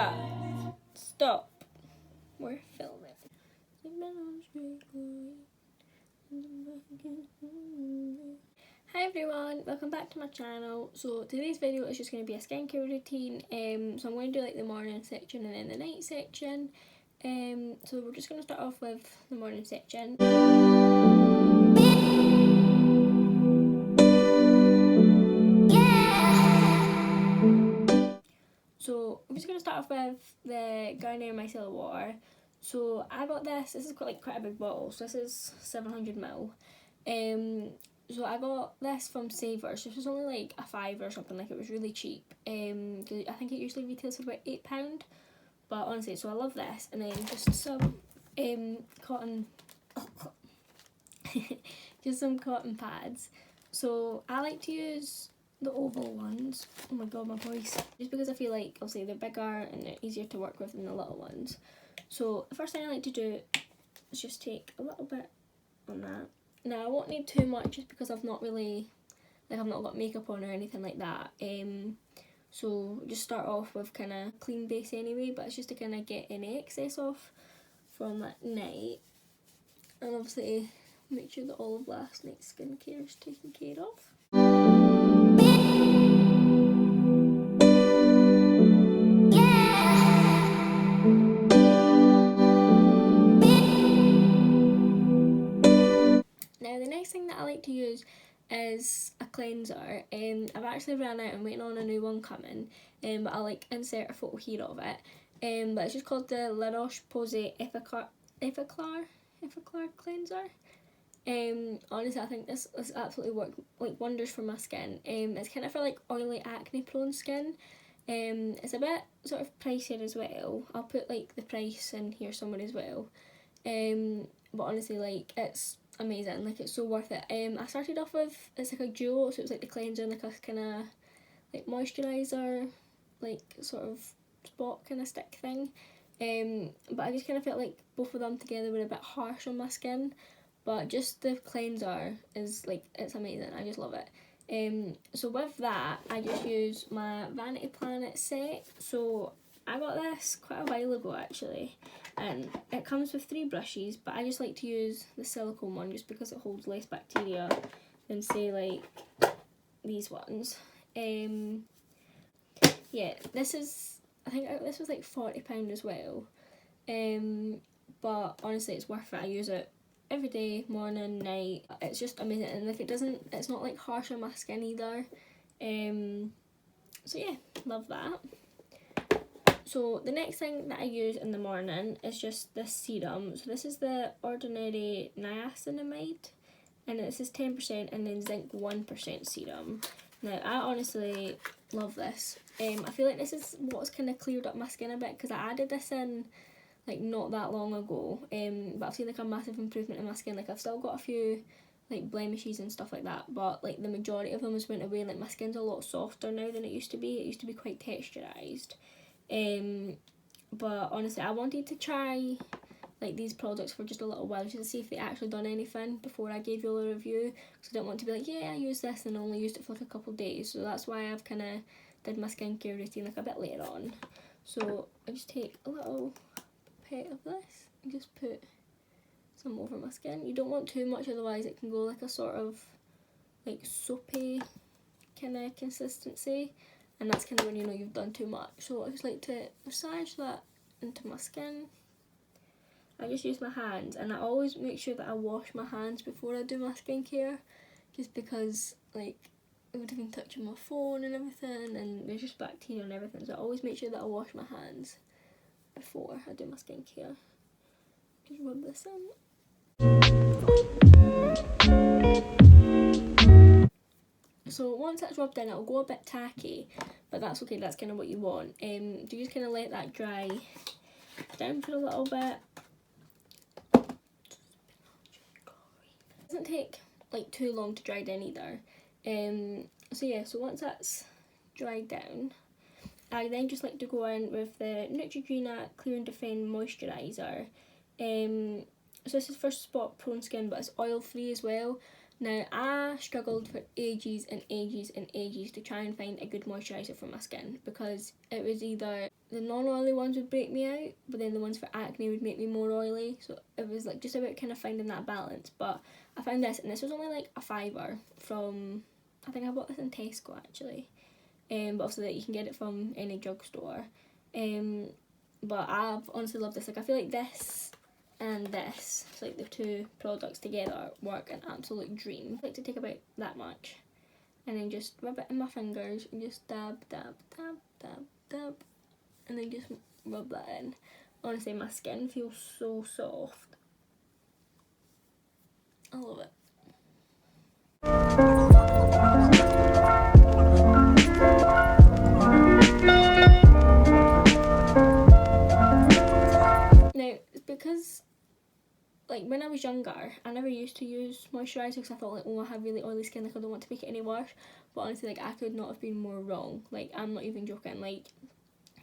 Alexa, stop. We're filming. Hi everyone, welcome back to my channel. So today's video is just going to be a skincare routine. So I'm going to do like the morning section and then the night section. So we're just going to start off with the morning section. So I'm just going to start off with the Garnier Micellar Water. So I got this is quite a big bottle, so this is 700ml. So I got this from Savers. This was only like a £5 or something, like it was really cheap. I think it usually retails for about £8, but honestly, so I love this. And then just some cotton, just some cotton pads. So I like to use the oval ones. Oh my god, my voice. Just because I feel like obviously they're bigger and they're easier to work with than the little ones. So the first thing I like to do is just take a little bit on that. Now I won't need too much just because I've not got makeup on or anything like that. So just start off with kind of clean base anyway, but it's just to kind of get any excess off from that night. And obviously make sure that all of last night's skincare is taken care of. Now the next thing that I like to use is a cleanser. I've actually ran out and waiting on a new one coming, but I'll like insert a photo here of it. But it's just called the La Roche-Posay Effaclar cleanser. Honestly, I think this absolutely works like wonders for my skin. It's kind of for like oily, acne prone skin. It's a bit sort of pricier as well. I'll put like the price in here somewhere as well. But honestly, like it's amazing, like it's so worth it. I started off with, it's like a duo, so it was like the cleanser and like a kind of like moisturiser, like sort of spot kind of stick thing. But I just kind of felt like both of them together were a bit harsh on my skin, but just the cleanser is like, it's amazing. I just love it. So with that, I just use my Vanity Planet set. So I got this quite a while ago actually, and it comes with 3 brushes, but I just like to use the silicone one just because it holds less bacteria than say like these ones. Yeah, this is, I think this was like £40 as well, but honestly it's worth it. I use it every day, morning, night. It's just amazing, and like it's not like harsh on my skin either. So yeah, love that. So the next thing that I use in the morning is just this serum. So this is the Ordinary Niacinamide, and this is 10% and then zinc 1% serum. Now I honestly love this. I feel like this is what's kind of cleared up my skin a bit, because I added this in like not that long ago, but I've seen like a massive improvement in my skin. Like I've still got a few like blemishes and stuff like that, but like the majority of them has went away. Like my skin's a lot softer now than it used to be. It used to be quite texturized. But honestly, I wanted to try like these products for just a little while just to see if they actually done anything before I gave you a review, because I don't want to be like, yeah, I used this and I only used it for like a couple of days. So that's why I've kind of did my skincare routine like a bit later on. So I just take a little pet of this and just put some over my skin. You don't want too much, otherwise it can go like a sort of like soapy kind of consistency, and that's kind of when you know you've done too much. So I just like to massage that into my skin. I just use my hands, and I always make sure that I wash my hands before I do my skincare, just because like it would have been touching my phone and everything, and there's just bacteria and everything, so I always make sure that I wash my hands before I do my skincare. Just rub this in. So once that's rubbed in, it'll go a bit tacky, but that's okay, that's kind of what you want. You just kind of let that dry down for a little bit. It doesn't take like too long to dry down either. So yeah, so once that's dried down, I then just like to go in with the Neutrogena Clear and Defend Moisturiser. So this is for spot prone skin, but it's oil free as well. Now I struggled for ages and ages and ages to try and find a good moisturiser for my skin, because it was either the non-oily ones would break me out, but then the ones for acne would make me more oily. So it was like just about kind of finding that balance. But I found this, and this was only like a fiver from, I think I bought this in Tesco actually. But also that you can get it from any drugstore. But I've honestly loved this. Like I feel like this and this, so like the two products together, work an absolute dream. I like to take about that much, and then just rub it in my fingers and just dab, dab, dab, dab, dab, and then just rub that in. Honestly, my skin feels so soft. I love it. Now, because like when I was younger, I never used to use moisturiser because I thought like, oh, I have really oily skin, like I don't want to make it any worse. But honestly, like I could not have been more wrong. Like I'm not even joking. Like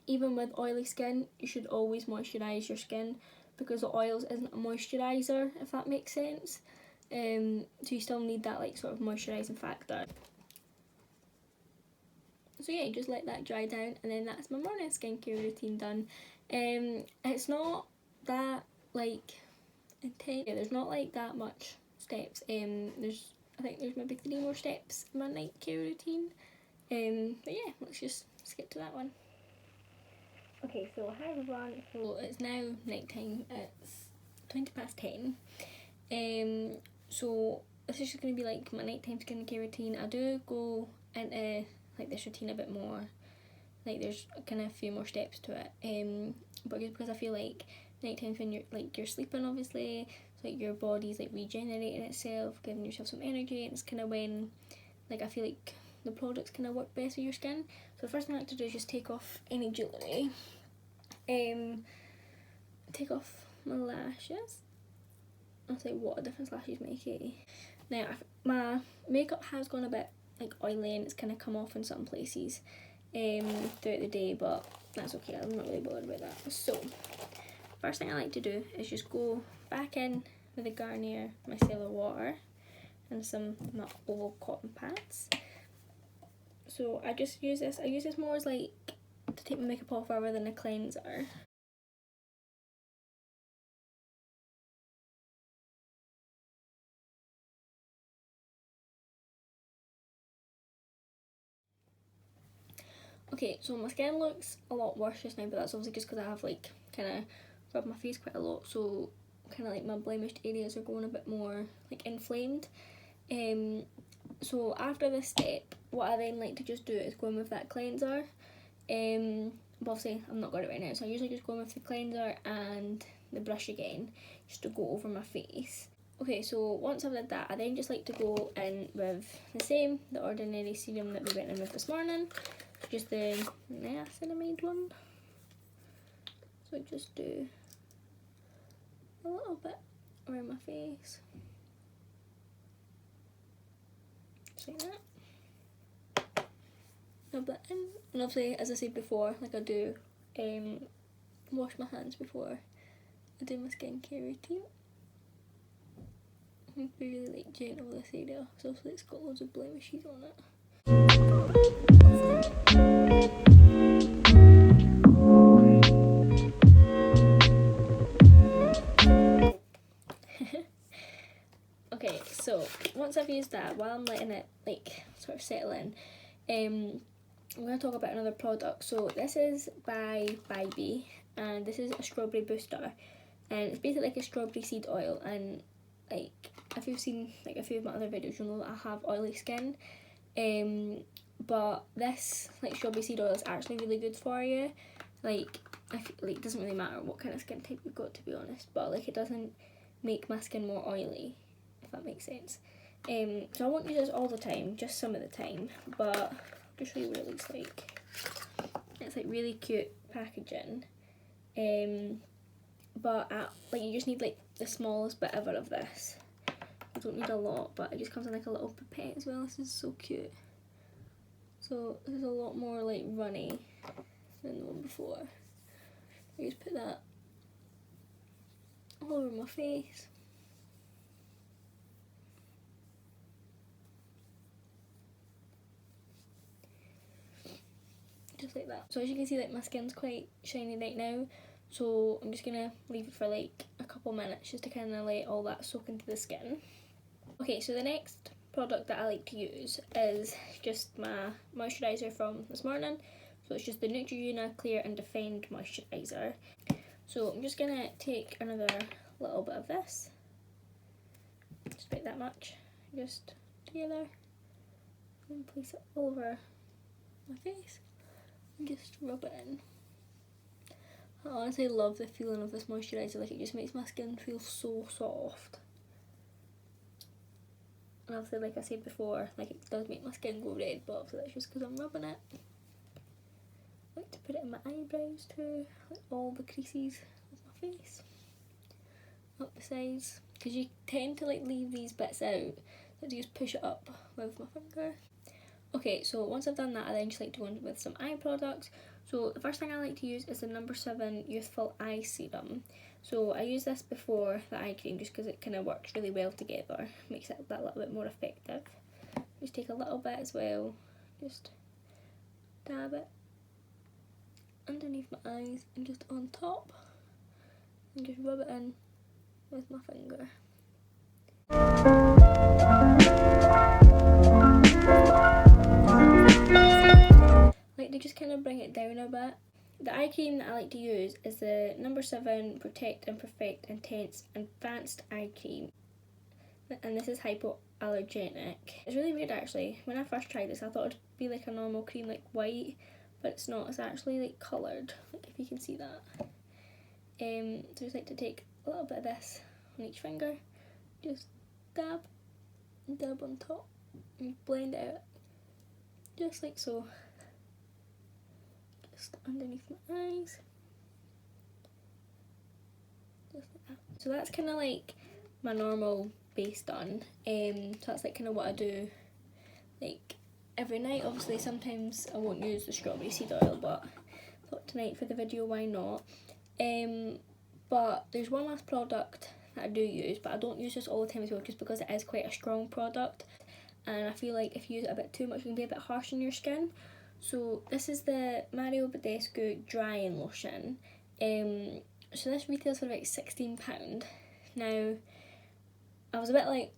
even with oily skin, you should always moisturise your skin because the oils isn't a moisturiser, if that makes sense. So you still need that like sort of moisturising factor. So yeah, just let that dry down, and then that's my morning skincare routine done. It's not that like intense. Yeah, there's not like that much steps. I think there's maybe 3 more steps in my night care routine. But yeah, let's just skip to that one. Okay, so hi everyone. So it's now night time. It's 10:20. So this is just gonna be like my nighttime skincare routine. I do go into like this routine a bit more. Like there's kind of a few more steps to it. But just because I feel like night times when you're sleeping, obviously, so like your body's like regenerating itself, giving yourself some energy, and it's kind of when like I feel like the products kind of work best with your skin. So the first thing I like to do is just take off any jewellery. Take off my lashes. I'll say what a difference lashes make, eh? Now my makeup has gone a bit like oily and it's kind of come off in some places throughout the day, but that's okay. I'm not really bothered about that. So first thing I like to do is just go back in with the Garnier Micellar Water and some of my oval cotton pads. So I just use this. I use this more as like to take my makeup off rather than a cleanser. Okay, so my skin looks a lot worse just now, but that's obviously just because I have like kind of rubbed my face quite a lot, so kind of like my blemished areas are going a bit more like inflamed. So after this step, what I then like to just do is go in with that cleanser. But obviously I'm not got it right now, so I usually just go in with the cleanser and the brush again, just to go over my face. Okay, so once I've did that, I then just like to go in with the Ordinary serum that we went in with this morning. Just the niacinamide one. So just do a little bit around my face. Just like that. Rub that in. And obviously, as I said before, like I do wash my hands before I do my skincare routine. I'm really like gentle with this area, so obviously it's got loads of blemishes on it. Okay, so once I've used that, while I'm letting it like sort of settle in, I'm going to talk about another product. So this is by Bybee, and this is a strawberry booster, and it's basically like a strawberry seed oil. And like if you've seen like a few of my other videos, you'll know that I have oily skin. But this like strawberry seed oil is actually really good for you. Like it doesn't really matter what kind of skin type you've got, to be honest, but like it doesn't make my skin more oily, if that makes sense. So I won't use this all the time, just some of the time, but I'll just show you what it looks like. It's like really cute packaging. But like you just need like the smallest bit ever of this. You don't need a lot, but it just comes in like a little pipette as well. This is so cute. So this is a lot more like runny than the one before. I just put that all over my face. just like that. So as you can see, like my skin's quite shiny right now, so I'm just gonna leave it for like a couple minutes just to kind of let all that soak into the skin. Okay, so the next product that I like to use is just my moisturiser from this morning. So it's just the Neutrogena Clear and Defend Moisturiser. So I'm just gonna take another little bit of this, just about that much, just together, and place it all over my face and just rub it in. I honestly love the feeling of this moisturiser, like it just makes my skin feel so soft. And obviously, like I said before, like it does make my skin go red, but obviously that's just because I'm rubbing it. I like to put it in my eyebrows too, like all the creases of my face, up the sides, because you tend to like leave these bits out, so just push it up with my finger. Okay, so once I've done that, I then just like to go in with some eye products. So the first thing I like to use is the No. 7 Youthful Eye Serum. So I use this before the eye cream just because it kind of works really well together, makes it that little bit more effective. Just take a little bit as well, just dab it underneath my eyes and just on top, and just rub it in with my finger. Like to just kind of bring it down a bit. The eye cream that I like to use is the No. 7 Protect and Perfect Intense Advanced Eye Cream, and this is hypoallergenic. It's really weird actually. When I first tried this, I thought it'd be like a normal cream, like white, but it's not. It's actually like coloured, like if you can see that. So I just like to take a little bit of this on each finger, just dab and dab on top, and blend it out, just like so. Just underneath my eyes, just like that. So that's kind of like my normal base done. So that's like kind of what I do like every night. Obviously sometimes I won't use the strawberry seed oil, but I thought tonight for the video, why not. But there's one last product that I do use, but I don't use this all the time as well, just because it is quite a strong product, and I feel like if you use it a bit too much, it can be a bit harsh on your skin. So this is the Mario Badescu Drying Lotion. So this retails for about £16. Now, I was a bit like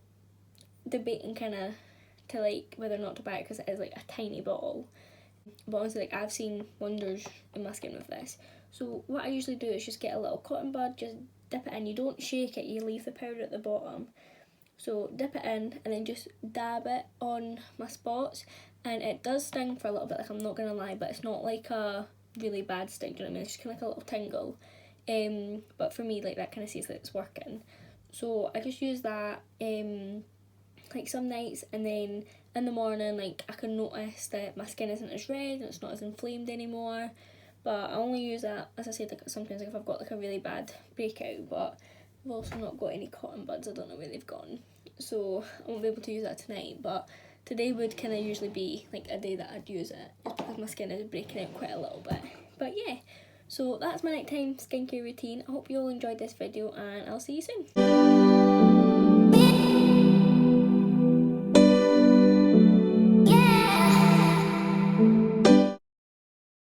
debating kind of to like whether or not to buy it because it is like a tiny bottle. But honestly, like I've seen wonders in my skin with this. So what I usually do is just get a little cotton bud, just dip it in. You don't shake it, you leave the powder at the bottom. So dip it in and then just dab it on my spots, and it does sting for a little bit, like I'm not gonna lie, but it's not like a really bad sting, do you know what I mean? It's just kind of like a little tingle. But for me, like that kind of says that it's working. So I just use that like some nights, and then in the morning, like I can notice that my skin isn't as red and it's not as inflamed anymore. But I only use that, as I said, like sometimes like if I've got like a really bad breakout, but I've also not got any cotton buds. I don't know where they've gone, so I won't be able to use that tonight. But today would kind of usually be like a day that I'd use it, just because my skin is breaking out quite a little bit. But yeah, so that's my nighttime skincare routine. I hope you all enjoyed this video, and I'll see you soon.